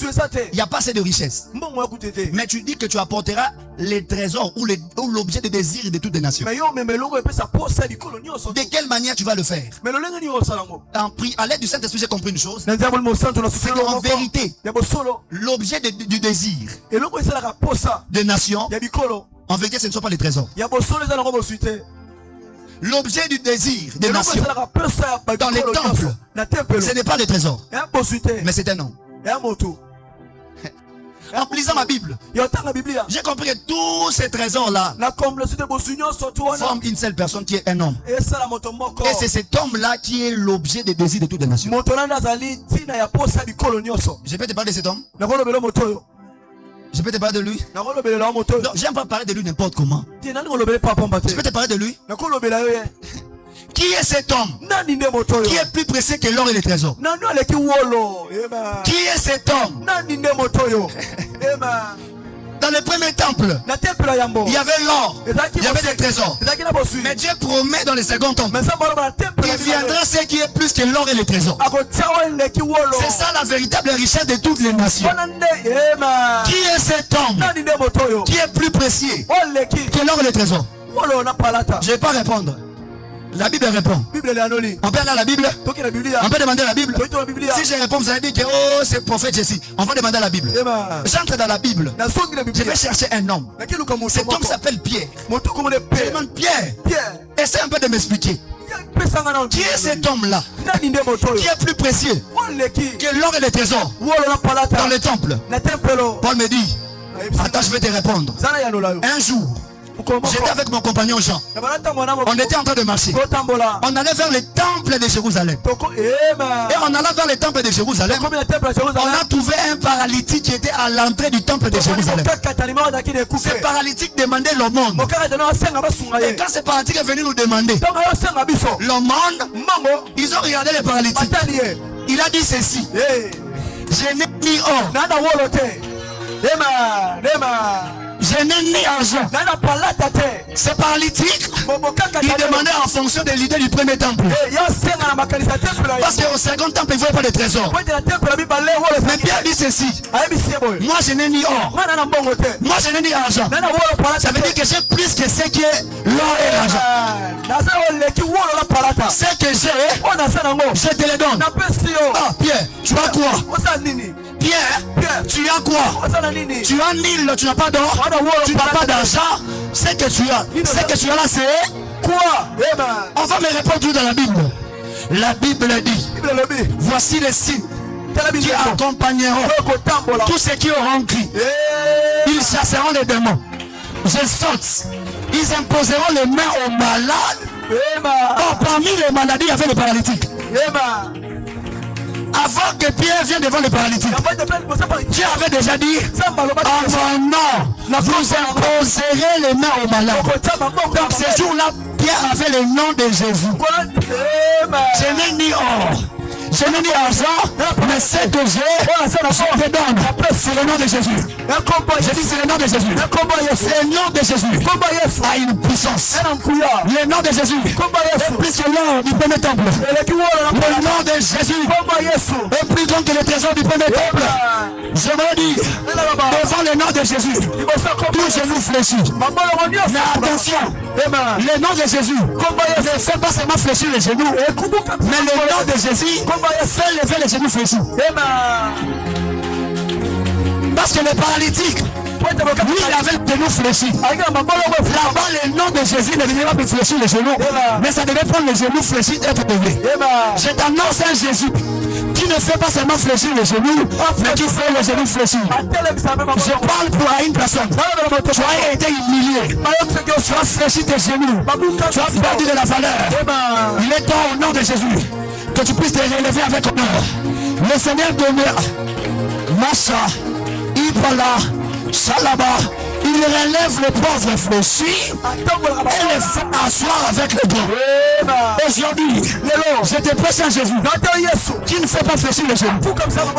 n'y a pas assez de richesse. Mais tu dis que tu apporteras les trésors ou l'objet de désir de toutes les nations. De quelle manière tu vas le faire? À l'aide du Saint-Esprit, j'ai compris une chose. C'est qu'en vérité, l'objet du désir des nations, en vérité, ce ne sont pas les trésors. L'objet du désir des nations dans les temples, ce n'est pas les trésors, mais c'est un homme. En lisant ma Bible, j'ai compris que tous ces trésors-là forment une seule personne qui est un homme. Et c'est cet homme-là qui est l'objet des désirs de toutes les nations. Je peux te parler de cet homme? Je peux te parler de lui? Non, j'aime pas parler de lui n'importe comment. Je peux te parler de lui? Qui est cet homme qui est plus précieux que l'or et les trésors? Qui est cet homme? Dans le premier temple, il y avait l'or, il y avait des trésors. Mais Dieu promet dans le second temple qu'il viendra ce qui est plus que l'or et les trésors. C'est ça la véritable richesse de toutes les nations. Qui est cet homme qui est plus précieux que l'or et les trésors? Je ne vais pas répondre. La Bible répond. On peut aller à la Bible. On peut demander à la Bible. Si je réponds, vous allez dire que oh, c'est prophète Jésus. On va demander à la Bible. J'entre dans la Bible. Je vais chercher un homme. Cet homme s'appelle Pierre. Je demande Pierre. Essaie un peu de m'expliquer. Qui est cet homme-là qui est plus précieux que l'or et les trésors dans le temple? Paul me dit, attends, je vais te répondre. Un jour, j'étais avec mon compagnon Jean. On était en train de marcher. On allait vers le temple de Jérusalem. Et en allant vers le temple de Jérusalem, on a trouvé un paralytique qui était à l'entrée du temple de Jérusalem. Ce paralytique demandait l'aumône. Et quand ce paralytique est venu nous demander l'aumône, ils ont regardé le paralytique. Il a dit ceci: je n'ai ni or, je n'ai ni argent. Ce paralytique, il demandait en fonction de l'idée du premier temple. Parce qu'au second temple, il ne voyait pas de trésor. Mais Pierre dit ceci: moi je n'ai ni or, moi je n'ai ni argent. Ça veut dire que j'ai plus que ce qui est l'or et l'argent. Ce que j'ai, je te le donne. Ah Pierre, tu as quoi? Pierre, tu as quoi? Tu as nil, tu n'as pas d'or, tu n'as pas d'argent. Ce que tu as là, c'est quoi? On va me répondre dans la Bible. La Bible dit: voici les signes qui accompagneront tous ceux qui auront cru. Ils chasseront les démons. Je saute. Ils imposeront les mains aux malades. Oh, parmi les maladies, il y avait le paralytique. Avant que Pierre vienne devant le paralytique, Dieu avait déjà dit, en mon nom, vous imposerez les mains aux malades. Donc ce jour-là, Pierre avait le nom de Jésus. Je n'ai ni or, je n'ai ni argent, mais ce que j'ai, je te donne. C'est le nom de Jésus. Je dis c'est le nom de Jésus. Le nom de Jésus a une puissance. Le nom de Jésus est plus que l'or du premier temple. Le nom de Jésus est plus grand que le trésor du premier temple. Je me dis, devant le nom de Jésus, tout genou fléchit. Mais attention, le nom de Jésus ne fait pas seulement fléchir les genoux, mais le nom de Jésus fait lever les genoux fléchis. Parce que le paralytique, lui, il avait le genou fléchi. Là-bas, le nom de Jésus ne devait pas plus fléchir les genoux, mais ça devait prendre les genoux fléchis et être levé. Je t'annonce un Jésus qui ne fait pas seulement fléchir les genoux, mais qui fait les genoux fléchis. Je parle pour une personne. Tu as été humilié. Tu as fléchi tes genoux. Tu as perdu de la valeur. Il est temps au nom de Jésus que tu puisses te relever avec honneur. Le Seigneur demeure. Massa, Ibala, Salaba, il relève les pauvres fléchis et les fait asseoir avec les grands. Aujourd'hui, je te prêche un Jésus qui ne fait pas fléchir les genoux,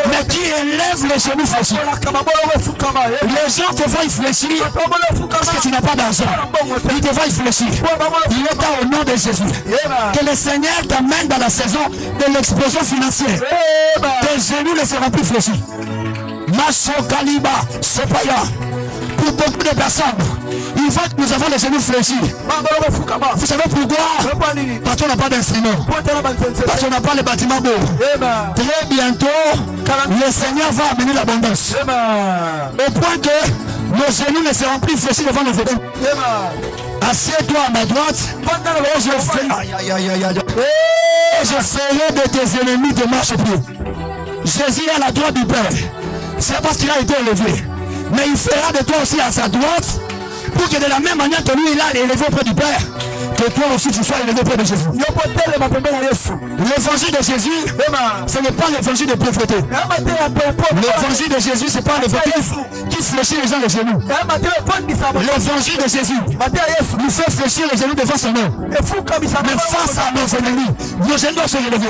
mais qui élève les genoux fléchis. Les gens te voient fléchir parce que tu n'as pas d'argent. Ils te voient fléchir. Il est temps au nom de Jésus que le Seigneur t'amène dans la saison de l'explosion financière. Tes genoux ne seront plus fléchis. Macho Kaliba, Sepaya. Pour beaucoup de personnes, il faut que nous avons les genoux fléchis. Vous savez pourquoi? Parce qu'on n'a pas d'instrument. Parce qu'on n'a pas les bâtiments beaux. Très bientôt, le Seigneur va amener l'abondance. Au point que nos genoux ne seront plus fléchis devant nos genoux. Assieds-toi à ma droite et je ferai de tes ennemis de marche-pied. Jésus est à la droite du Père. C'est parce qu'il a été élevé. Mais il fera de toi aussi à sa droite pour que de la même manière que lui il a élevé auprès du Père, que toi aussi tu sois élevé auprès de Jésus. L'évangile de Jésus, ce n'est pas l'évangile de pauvreté. L'évangile de Jésus, ce n'est pas l'évangile qui fléchit les gens les genoux. L'évangile de Jésus nous fait fléchir les genoux devant son nom. Mais face à nos ennemis, nos genoux doivent se relever.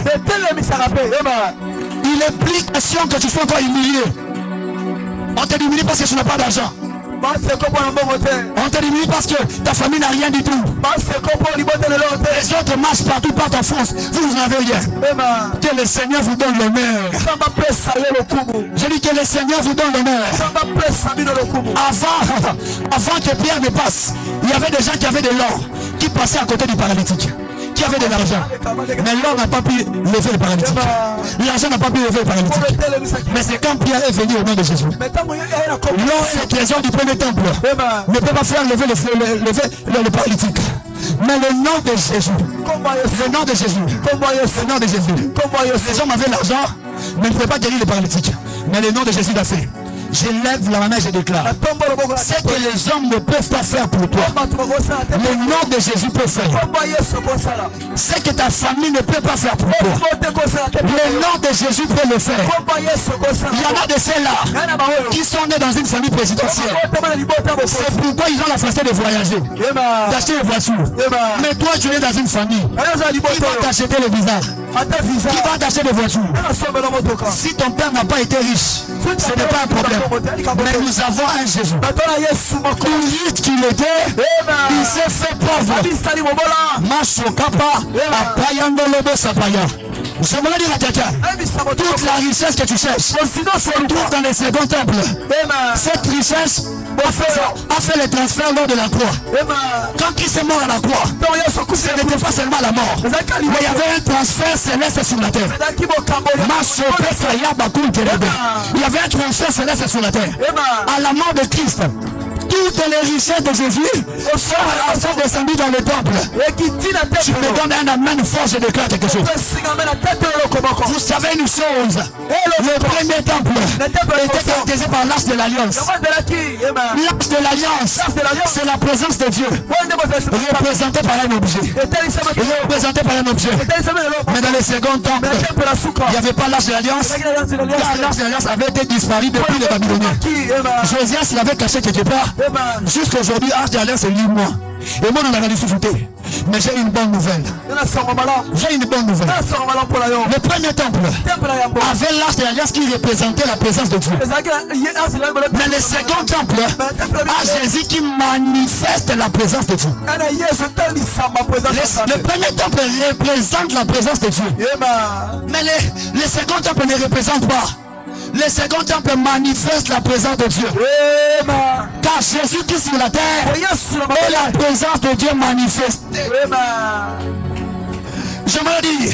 Il implique que tu sois encore humilié. On te diminue parce que tu n'as pas d'argent. On te diminue parce que ta famille n'a rien du tout. Les autres marchent partout, partent en France. Vous n'avez rien. Que le Seigneur vous donne l'honneur. Je dis que le Seigneur vous donne l'honneur. Avant que Pierre ne passe, il y avait des gens qui avaient de l'or, qui passaient à côté du paralytique, qui avait de l'argent. Mais l'or n'a pas pu lever le paralytique. L'argent n'a pas pu lever le paralytique. Mais c'est quand Pierre est venu au nom de Jésus. L'or est le trésor du premier temple ne peut pas faire lever le paralytique. Mais le nom de Jésus, le nom de Jésus, le nom de Jésus. Les hommes avaient l'argent, mais ne pouvaient pas guérir le paralytique. Mais le nom de Jésus l'a fait. Je lève la main et je déclare. C'est que les hommes ne peuvent pas faire pour toi. Le nom de Jésus peut faire. C'est que ta famille ne peut pas faire pour toi. Le nom de Jésus peut le faire. Il y en a de ceux-là qui sont nés dans une famille présidentielle. C'est pourquoi ils ont la facilité de voyager, d'acheter des voitures. Mais toi, tu es dans une famille qui va t'acheter le visa, qui va t'acheter des voitures. Si ton père n'a pas été riche, ce n'est pas un problème. Mais nous avons un Jésus. Plus riche qu'il était, il s'est fait pauvre. J'aimerais dire à quelqu'un, toute la richesse que tu cherches se trouve dans les seconds temples. Cette richesse a fait le transfert lors de la croix. Quand il s'est mort à la croix, ce n'était pas seulement la mort, mais il y avait un transfert céleste sur la terre. Il y avait un transfert céleste sur la terre. À la mort de Christ, toutes les richesses de Jésus sont descendues dans le temple. Tu me donnes un amen fort, je déclare quelque chose. Vous savez une chose, le premier temple était caractérisé par l'arche de l'alliance. L'arche de l'alliance, c'est la présence de Dieu, représentée par un objet. Représentée par un objet. Mais dans le second temple, il n'y avait pas l'arche de l'alliance. L'arche de l'alliance avait été disparue depuis les Babyloniens. Josias l'avait caché quelque part. Jusqu'à aujourd'hui, l'arche de l'alliance est libre. Et moi, on a regardé souffler. Mais j'ai une bonne nouvelle. J'ai une bonne nouvelle. Le premier temple avait l'arche de l'alliance qui représentait la présence de Dieu. Mais le second temple a Jésus qui manifeste la présence de Dieu. Le premier temple représente la présence de Dieu. Mais le second temple ne représente pas. Le second temple manifeste la présence de Dieu. Car Jésus qui est sur la terre est la présence de Dieu manifestée. J'aimerais dire,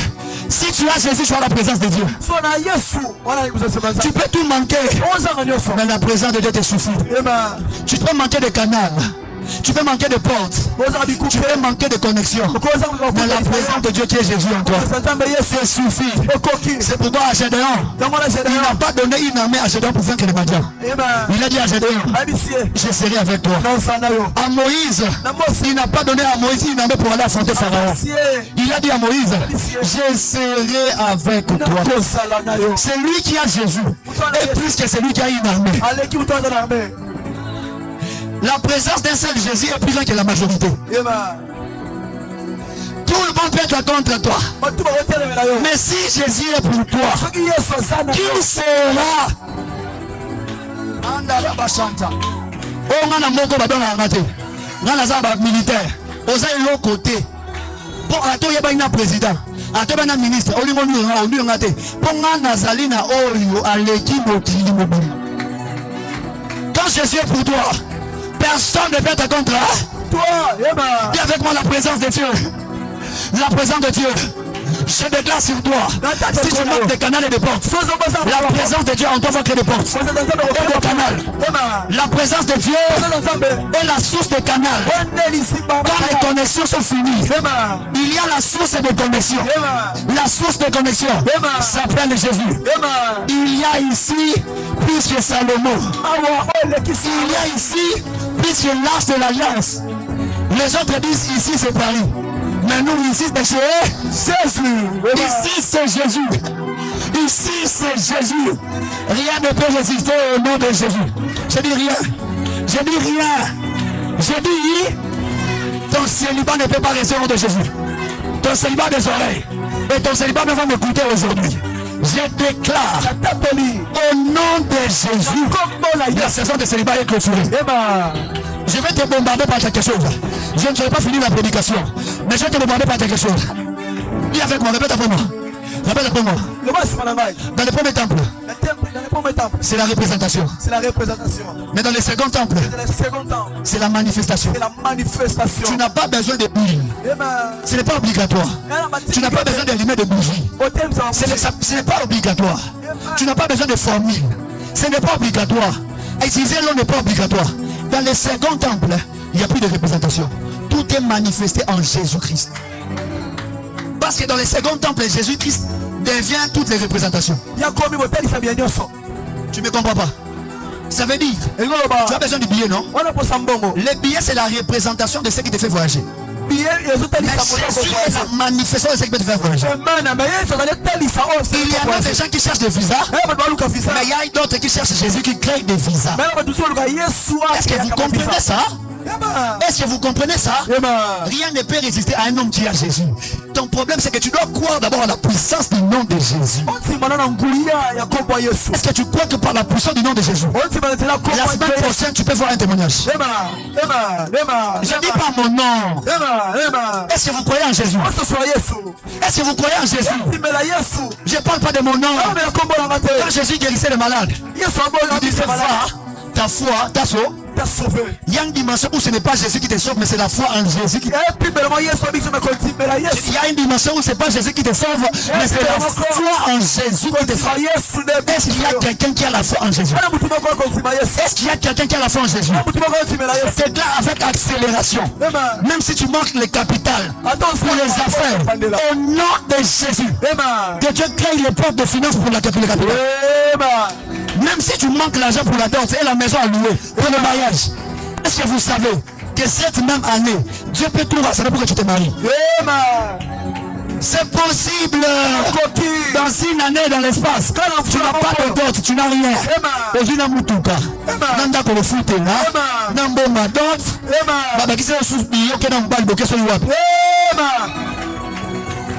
si tu as Jésus, tu as la présence de Dieu. Tu peux tout manquer, mais la présence de Dieu te suffit. Tu peux manquer de canal. Tu peux manquer de portes. Tu peux manquer de connexion. Mais la présence de Dieu qui est Jésus en toi, ça suffit. C'est pourquoi à Gédéon, il n'a pas donné une armée à Gédéon pour vaincre les Madians. Il a dit à Gédéon, je serai avec toi. À Moïse, il n'a pas donné à Moïse une armée pour aller affronter Pharaon. Il a dit à Moïse, je serai avec toi. C'est lui qui a Jésus. Et plus que c'est lui qui a une armée. La présence d'un seul Jésus est plus grande que la majorité. Tout le monde peut être contre toi. Mais si Jésus est pour toi, qui sera? On a moko badona ngate. Ngana zaba militaire. Oza ilo côté. Pour ato yeba ina président. Ato bana ministre. Olingo nyo ngate. Pour ngana zalina oyo aleki mokili mobili. Quand Jésus est pour toi, personne ne peut être contre toi. Dis avec moi la présence de Dieu. La présence de Dieu. Je déclare sur toi. Si tu manques des canaux et des portes, la présence de Dieu en toi va créer des portes et des canaux. La présence de Dieu est la source des canaux. Quand les connexions sont finies, il y a la source de connexion. La source de connexion s'appelle Jésus. Il y a ici plus que Salomon. Il y a ici plus que l'arche de l'alliance. Les autres disent ici c'est Paris. Mais nous ici c'est Jésus. Ici c'est Jésus. Ici c'est Jésus. Rien ne peut résister au nom de Jésus. Je dis rien. Je dis rien. Je dis ton célibat ne peut pas rester au nom de Jésus. Ton célibat des oreilles. Et ton célibat ne va m'écouter aujourd'hui. Je déclare au nom de Jésus, la saison de célibat est clôturée. Je vais te bombarder par quelque chose. Je ne serai pas fini la prédication, mais je vais te bombarder par quelque chose. Dis avec moi, répète après moi. Répète après moi. Dans le premier temple, c'est la représentation. Mais dans le second temple, c'est la manifestation. Tu n'as pas besoin de bougies. Ce n'est pas obligatoire. Tu n'as pas besoin d'allumer de bougies. Ce n'est pas obligatoire. Tu n'as pas besoin de formule. Ce n'est pas obligatoire. Utiliser l'eau n'est pas obligatoire. Dans le second temple, il n'y a plus de représentation. Tout est manifesté en Jésus-Christ. Parce que dans le second temple, Jésus-Christ devient toutes les représentations. Tu ne me comprends pas? Ça veut dire, tu as besoin du billet, non? Le billet, c'est la représentation de ce qui te fait voyager. Mais Jésus est la manifestation de ce qui peut te faire voyager. Il y en a des gens qui cherchent des visas, mais il y a d'autres qui cherchent Jésus qui crée des visas. Est-ce que vous comprenez ça? Est-ce que vous comprenez ça? Rien ne peut résister à un homme qui a Jésus. Ton problème c'est que tu dois croire d'abord à la puissance du nom de Jésus. Est-ce que tu crois que par la puissance du nom de Jésus, la semaine prochaine tu peux voir un témoignage? Je dis pas mon nom. Est-ce que vous croyez en Jésus? Est-ce que vous croyez en Jésus? Je ne parle pas de mon nom. Quand Jésus guérissait les malades, il disait va, ta foi, ta foi t'a sauvé. Il y a une dimension où ce n'est pas Jésus qui te sauve, mais c'est la foi en Jésus qui. Il y a une dimension où ce n'est pas Jésus qui te sauve, mais c'est la foi en Jésus qui te sauve. Est-ce qu'il y a quelqu'un qui a la foi en Jésus? Est-ce qu'il y a quelqu'un qui a la foi en Jésus? C'est là avec accélération. Même si tu manques le capital pour les affaires, au nom de Jésus, que Dieu crée les portes de finances pour le capital. Même si tu manques l'argent pour la dot et la maison à louer pour le mariage, est-ce que vous savez que cette même année, Dieu peut tout rassurer pour que tu te maries? C'est possible. Dans une année dans l'espace, tu n'as pas de dot, tu n'as rien.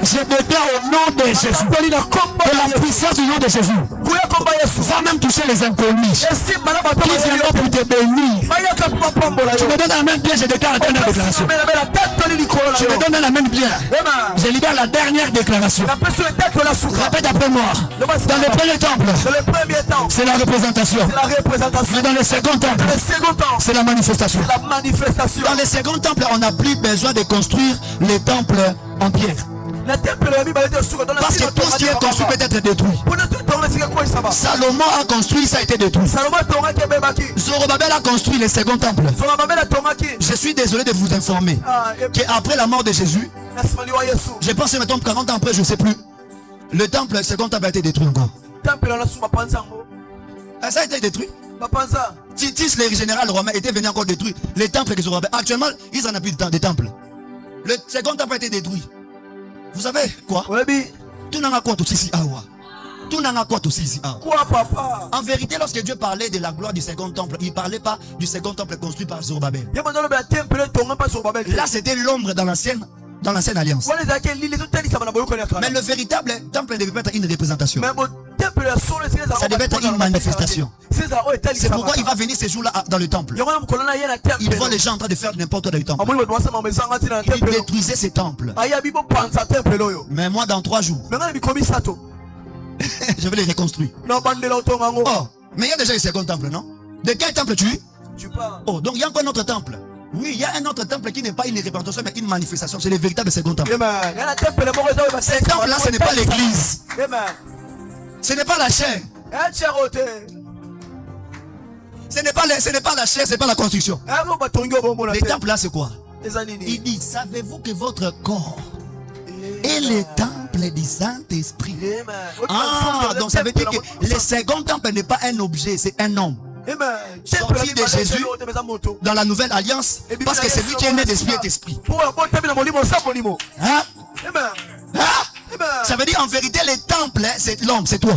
Je déclare au nom de Jésus, de la puissance du nom de Jésus, va même toucher les inconnus qui viendront pour te bénir. Tu me donnes la main bien, je déclare la dernière déclaration. Tu me donnes la main bien, je libère la dernière déclaration. Répète après moi. Dans le premier temple, c'est la représentation. Mais dans le second temple, c'est la manifestation. Dans le second temple, on n'a plus besoin de construire les temples en pierre. Parce que tout ce qui est construit peut être détruit. Salomon a construit, ça a été détruit. Zorobabel a construit le second temple. Je suis désolé de vous informer qu'après la mort de Jésus, je pense que maintenant 40 ans après, je ne sais plus, le temple, le second temple a été détruit encore. Ça a été détruit. Titus, le général romain, était venu encore détruire les temples de Zorobabel. Actuellement, ils n'en ont plus de temple. Le second temple a été détruit. Vous savez quoi? Tout n'a pas aussi tout n'a pas aussi. Quoi, papa? En vérité, lorsque Dieu parlait de la gloire du second temple, il ne parlait pas du second temple construit par Zorobabel. Là, c'était l'ombre dans l'ancienne alliance. Mais le véritable temple devait être une représentation. Ça devait être une manifestation. C'est pourquoi il va venir ces jours-là dans le temple. Il voit les gens en train de faire n'importe quoi dans le temple. Il détruisait ces temples. Mais moi, dans 3 jours, je vais les reconstruire. Oh, mais il y a déjà un second temple, non? De quel temple tu parles? Oh, donc il y a encore un autre temple. Oui, il y a un autre temple qui n'est pas une représentation, mais une manifestation. C'est le véritable second temple. Ce temple-là, ce n'est pas l'église. Ce n'est pas la chair. Ce n'est pas la chair, ce n'est pas la construction. Le temple là, c'est quoi? Il dit, savez-vous que votre corps est le temple du Saint-Esprit? Ah, donc ça veut dire que le second temple n'est pas un objet, c'est un homme. Sorti de Jésus dans la nouvelle alliance, parce que c'est lui qui est né d'esprit et d'esprit. Hein? Ça veut dire en vérité, le temple, c'est l'homme, c'est toi.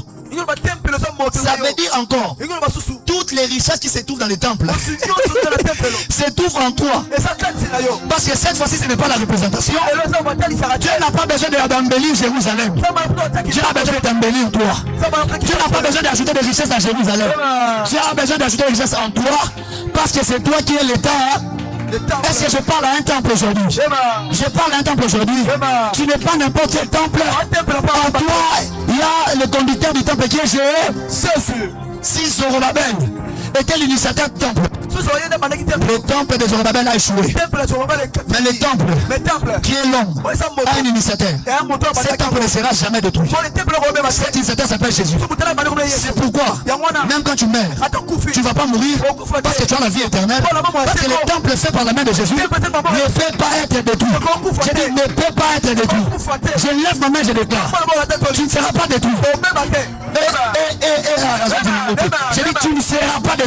Ça veut dire encore, toutes les richesses qui se trouvent dans le temple se trouvent en toi. Parce que cette fois-ci, ce n'est pas la représentation. Dieu n'a pas besoin d'embellir Jérusalem. Dieu a besoin d'embellir toi. Dieu n'a pas besoin d'ajouter des richesses à Jérusalem. Dieu a besoin d'ajouter des richesses en toi. Parce que c'est toi qui es l'État. Est-ce que je parle à un temple aujourd'hui? Je parle à un temple aujourd'hui. Tu n'es pas n'importe quel temple. En toi, il y a le conducteur du temple qui est Jésus. Si Zorobabel était l'initiateur du temple, le temple de Zorobabel a échoué. Mais le temple qui est l'homme a un initiateur. Ce temple ne sera jamais détruit. Cet initiateur s'appelle Jésus. C'est pourquoi même quand tu meurs, tu ne vas pas mourir parce que tu as la vie éternelle. Parce que le temple fait par la main de Jésus ne peut pas être détruit. Je dis ne peut pas être détruit. Je lève ma main, je déclare, tu ne seras pas détruit. Je dis tu ne seras pas détruit.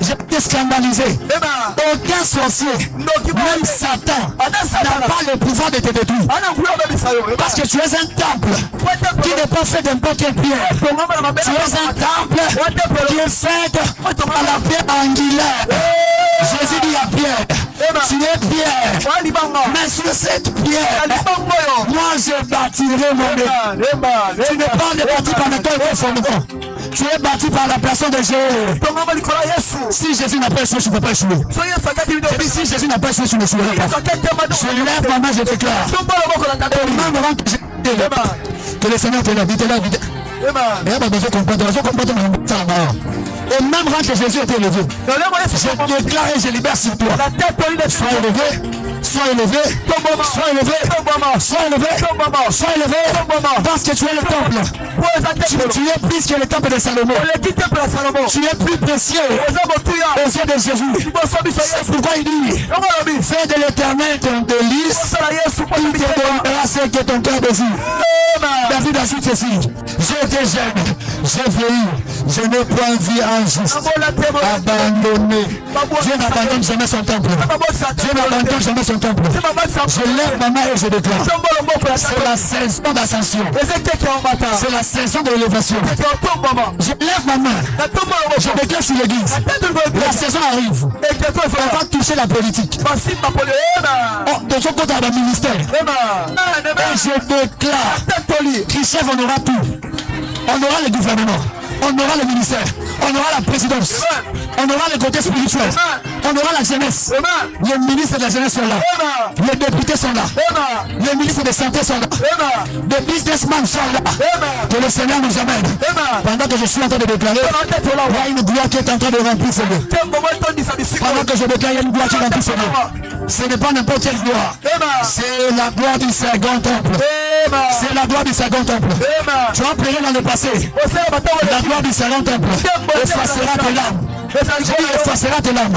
Je vais te scandaliser. Aucun sorcier, même Satan, n'a pas le pouvoir de te détruire. Parce que tu es un temple qui n'est pas fait n'importe quelle pierre. Tu es un temple qui est fait à la pierre angulaire. Jésus dit à Pierre, tu es Pierre, mais sur cette pierre, moi je bâtirai mon œuvre. Tu n'es pas bâti par le cœur de fondement. Tu es bâti par la personne de Jésus. Si Jésus n'a pas échoué, je ne peux pas échouer. Je dis si Jésus n'a pas échoué, je ne échouerai pas. Je lève ma main, je déclare. Que le Seigneur te lève, vite. Et là, besoin de comprendre. Et même quand Jésus était élevé, je déclare et je libère sur toi. Sois élevé, sois élevé, sois élevé, sois élevé, sois élevé, parce que tu es le temple. Tu es plus que le temple de Salomon. Tu es plus précieux aux yeux de Jésus. C'est pourquoi il dit, fais de l'Éternel ton délice, il te donnera ce que ton cœur désire. David ajoute ceci, j'ai été jeune, j'ai vieilli, je n'ai point vu un juste abandonné. Dieu n'abandonne jamais son temple. Dieu n'abandonne jamais son temple. Je lève ma main et je déclare, c'est la saison d'ascension. C'est la saison de l'élévation. Je lève ma main, je déclare sur l'église, la saison arrive. On va toucher la politique. De son côté à la ministère. Et je déclare, Christophe, on aura tout. On aura le gouvernement, on aura le ministère, on aura la présidence, on aura le côté spirituel, on aura la jeunesse. Les ministres de la jeunesse sont là, les députés sont là, les ministres de santé sont là, les businessmen sont là. Que le Seigneur nous amène. Pendant que je suis en train de déclarer, il y a une gloire qui est en train de remplir ce lieu. Pendant que je déclare, il y a une gloire qui remplit ce lieu. Ce n'est pas n'importe quelle gloire, c'est la gloire du second temple. C'est la gloire du second temple. Tu as prié dans le passé. La gloire du second temple effacera tes larmes. Effacera tes larmes.